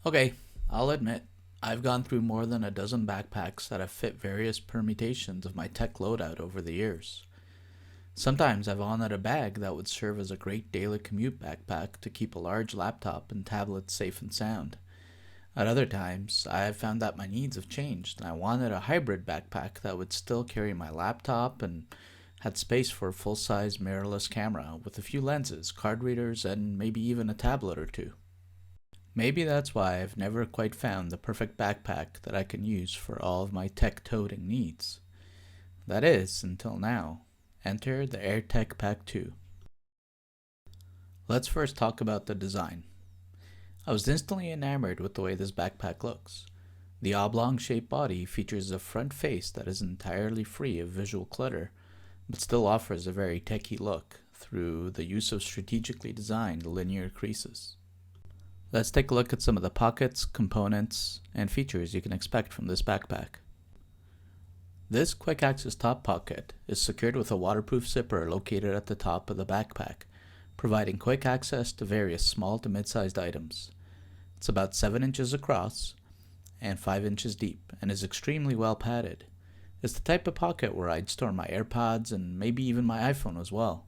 Okay, I'll admit, I've gone through more than a dozen backpacks that have fit various permutations of my tech loadout over the years. Sometimes I've wanted a bag that would serve as a great daily commute backpack to keep a large laptop and tablet safe and sound. At other times, I have found that my needs have changed and I wanted a hybrid backpack that would still carry my laptop and had space for a full size mirrorless camera with a few lenses, card readers, and maybe even a tablet or two. Maybe that's why I've never quite found the perfect backpack that I can use for all of my tech toting needs. That is, until now. Enter the AER Tech Pack 2. Let's first talk about the design. I was instantly enamored with the way this backpack looks. The oblong-shaped body features a front face that is entirely free of visual clutter, but still offers a very techy look through the use of strategically designed linear creases. Let's take a look at some of the pockets, components, and features you can expect from this backpack. This quick access top pocket is secured with a waterproof zipper located at the top of the backpack, providing quick access to various small to mid-sized items. It's about 7 inches across and 5 inches deep and is extremely well padded. It's the type of pocket where I'd store my AirPods and maybe even my iPhone as well.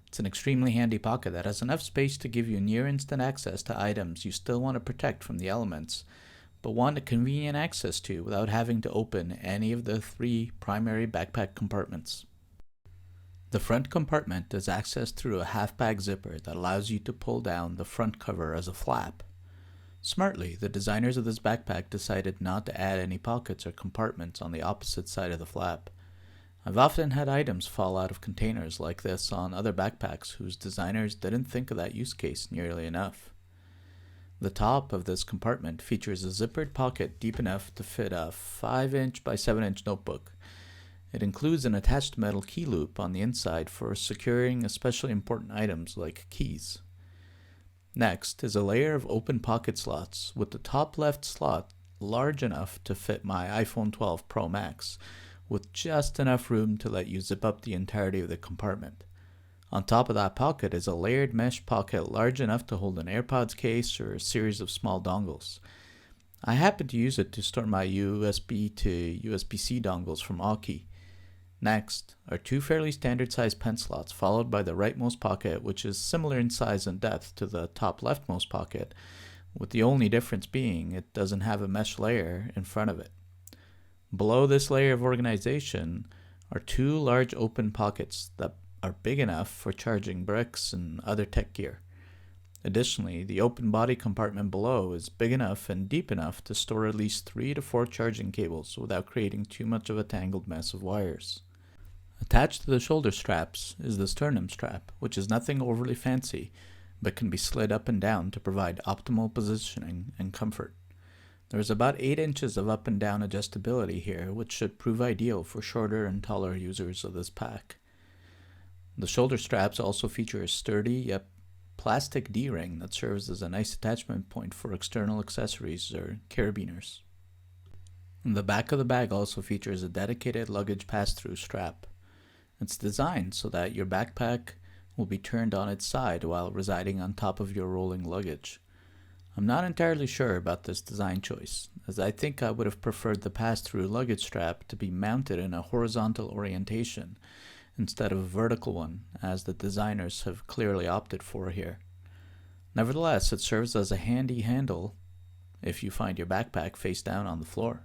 It's an extremely handy pocket that has enough space to give you near instant access to items you still want to protect from the elements, but want a convenient access to without having to open any of the 3 primary backpack compartments. The front compartment is accessed through a half-bag zipper that allows you to pull down the front cover as a flap. Smartly, the designers of this backpack decided not to add any pockets or compartments on the opposite side of the flap. I've often had items fall out of containers like this on other backpacks whose designers didn't think of that use case nearly enough. The top of this compartment features a zippered pocket deep enough to fit a 5-inch by 7-inch notebook. It includes an attached metal key loop on the inside for securing especially important items like keys. Next is a layer of open pocket slots, with the top left slot large enough to fit my iPhone 12 Pro Max, with just enough room to let you zip up the entirety of the compartment. On top of that pocket is a layered mesh pocket large enough to hold an AirPods case or a series of small dongles. I happen to use it to store my USB to USB-C dongles from Aukey. Next are 2 fairly standard sized pen slots, followed by the rightmost pocket, which is similar in size and depth to the top leftmost pocket, with the only difference being it doesn't have a mesh layer in front of it. Below this layer of organization are 2 large open pockets that are big enough for charging bricks and other tech gear. Additionally, the open body compartment below is big enough and deep enough to store at least 3 to 4 charging cables without creating too much of a tangled mess of wires. Attached to the shoulder straps is the sternum strap, which is nothing overly fancy, but can be slid up and down to provide optimal positioning and comfort. There is about 8 inches of up and down adjustability here, which should prove ideal for shorter and taller users of this pack. The shoulder straps also feature a sturdy yet plastic D-ring that serves as a nice attachment point for external accessories or carabiners. The back of the bag also features a dedicated luggage pass-through strap. It's designed so that your backpack will be turned on its side while residing on top of your rolling luggage. I'm not entirely sure about this design choice, as I think I would have preferred the pass-through luggage strap to be mounted in a horizontal orientation instead of a vertical one, as the designers have clearly opted for here. Nevertheless, it serves as a handy handle if you find your backpack face down on the floor.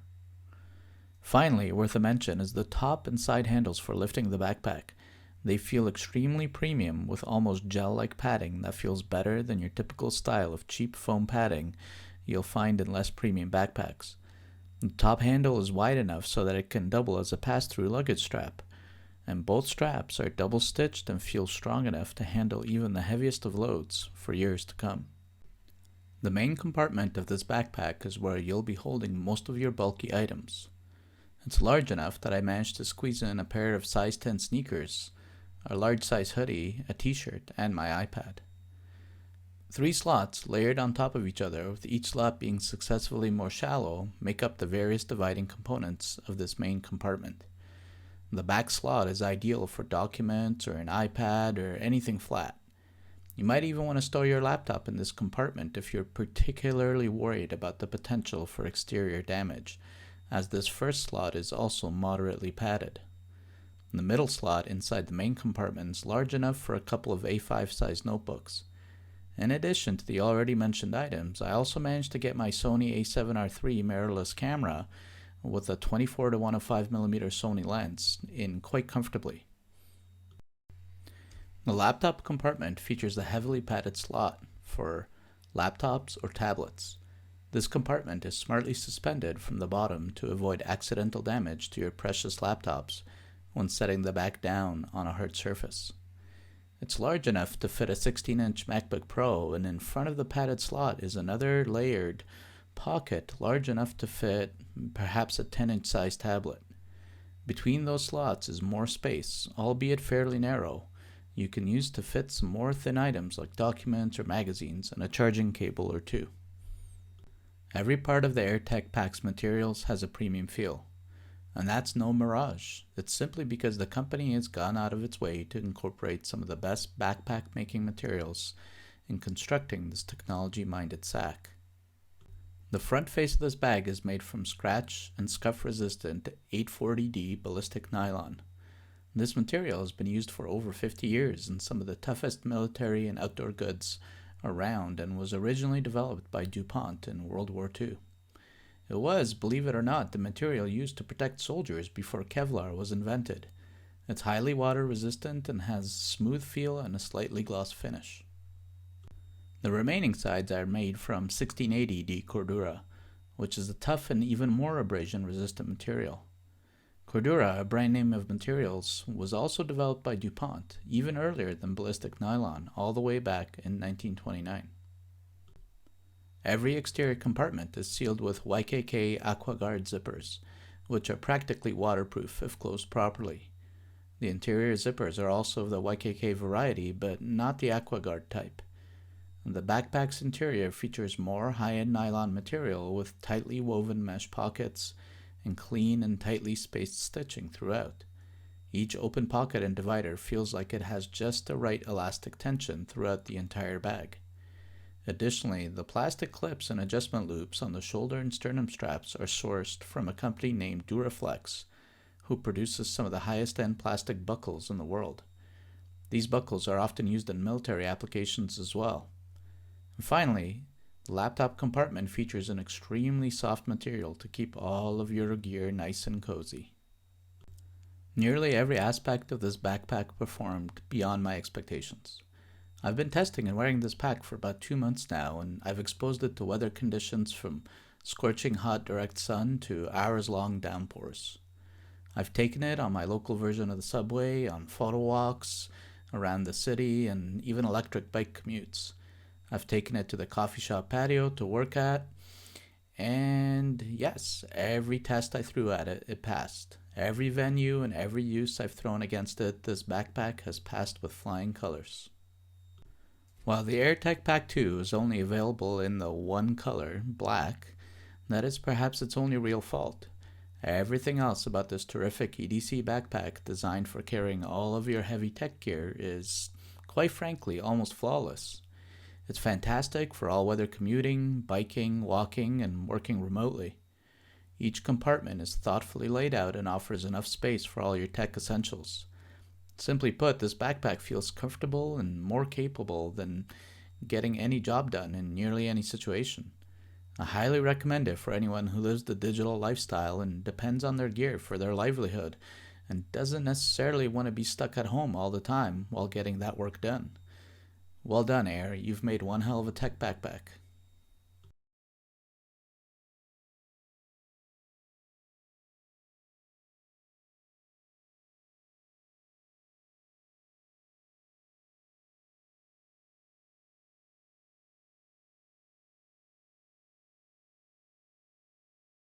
Finally, worth a mention is the top and side handles for lifting the backpack. They feel extremely premium with almost gel-like padding that feels better than your typical style of cheap foam padding you'll find in less premium backpacks. The top handle is wide enough so that it can double as a pass-through luggage strap, and both straps are double-stitched and feel strong enough to handle even the heaviest of loads for years to come. The main compartment of this backpack is where you'll be holding most of your bulky items. It's large enough that I managed to squeeze in a pair of size 10 sneakers, a large size hoodie, a t-shirt, and my iPad. 3 slots layered on top of each other, with each slot being successively more shallow, make up the various dividing components of this main compartment. The back slot is ideal for documents or an iPad or anything flat. You might even want to store your laptop in this compartment if you're particularly worried about the potential for exterior damage, as this first slot is also moderately padded. The middle slot inside the main compartment is large enough for a couple of A5 size notebooks. In addition to the already mentioned items, I also managed to get my Sony a7R III mirrorless camera with a 24 to 105mm Sony lens in quite comfortably. The laptop compartment features a heavily padded slot for laptops or tablets. This compartment is smartly suspended from the bottom to avoid accidental damage to your precious laptops when setting the back down on a hard surface. It's large enough to fit a 16-inch MacBook Pro, and in front of the padded slot is another layered pocket large enough to fit perhaps a 10-inch size tablet. Between those slots is more space, albeit fairly narrow, you can use to fit some more thin items like documents or magazines and a charging cable or two. Every part of the AER Tech Pack's materials has a premium feel. And that's no mirage. It's simply because the company has gone out of its way to incorporate some of the best backpack making materials in constructing this technology-minded sack. The front face of this bag is made from scratch and scuff-resistant 840D ballistic nylon. This material has been used for over 50 years in some of the toughest military and outdoor goods around and was originally developed by DuPont in World War II. It was, believe it or not, the material used to protect soldiers before Kevlar was invented. It's highly water resistant and has a smooth feel and a slightly gloss finish. The remaining sides are made from 1680D Cordura, which is a tough and even more abrasion resistant material. Cordura, a brand name of materials, was also developed by DuPont, even earlier than ballistic nylon, all the way back in 1929. Every exterior compartment is sealed with YKK AquaGuard zippers, which are practically waterproof if closed properly. The interior zippers are also of the YKK variety, but not the AquaGuard type. The backpack's interior features more high-end nylon material with tightly woven mesh pockets and clean and tightly spaced stitching throughout. Each open pocket and divider feels like it has just the right elastic tension throughout the entire bag. Additionally, the plastic clips and adjustment loops on the shoulder and sternum straps are sourced from a company named Duraflex, who produces some of the highest-end plastic buckles in the world. These buckles are often used in military applications as well. And finally, the laptop compartment features an extremely soft material to keep all of your gear nice and cozy. Nearly every aspect of this backpack performed beyond my expectations. I've been testing and wearing this pack for about 2 months now, and I've exposed it to weather conditions from scorching hot direct sun to hours-long downpours. I've taken it on my local version of the subway, on photo walks around the city, and even electric bike commutes. I've taken it to the coffee shop patio to work at, and yes, every test I threw at it, it passed. Every venue and every use I've thrown against it, this backpack has passed with flying colors. While the AER Tech Pack 2 is only available in the one color, black, that is perhaps its only real fault. Everything else about this terrific EDC backpack designed for carrying all of your heavy tech gear is, quite frankly, almost flawless. It's fantastic for all-weather commuting, biking, walking, and working remotely. Each compartment is thoughtfully laid out and offers enough space for all your tech essentials. Simply put, this backpack feels comfortable and more capable than getting any job done in nearly any situation. I highly recommend it for anyone who lives the digital lifestyle and depends on their gear for their livelihood and doesn't necessarily want to be stuck at home all the time while getting that work done. Well done, AER. You've made one hell of a tech backpack.